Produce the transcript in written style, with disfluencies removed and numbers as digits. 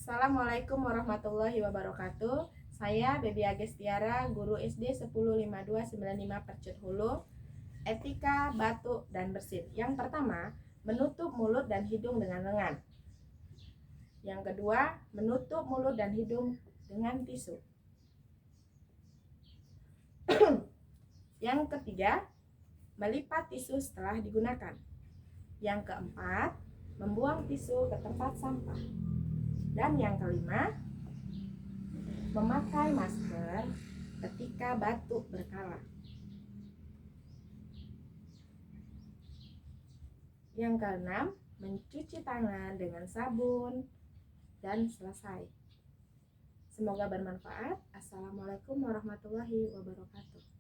Assalamualaikum warahmatullahi wabarakatuh. Saya Baby Agestiara, guru SD 105295 Percut Hulu. Etika batuk dan bersin. Yang pertama, menutup mulut dan hidung dengan lengan. Yang kedua, menutup mulut dan hidung dengan tisu. Yang ketiga, melipat tisu setelah digunakan. Yang keempat, membuang tisu ke tempat sampah. Dan yang kelima, memakai masker ketika batuk berkala. Yang keenam, mencuci tangan dengan sabun dan selesai. Semoga bermanfaat. Assalamualaikum warahmatullahi wabarakatuh.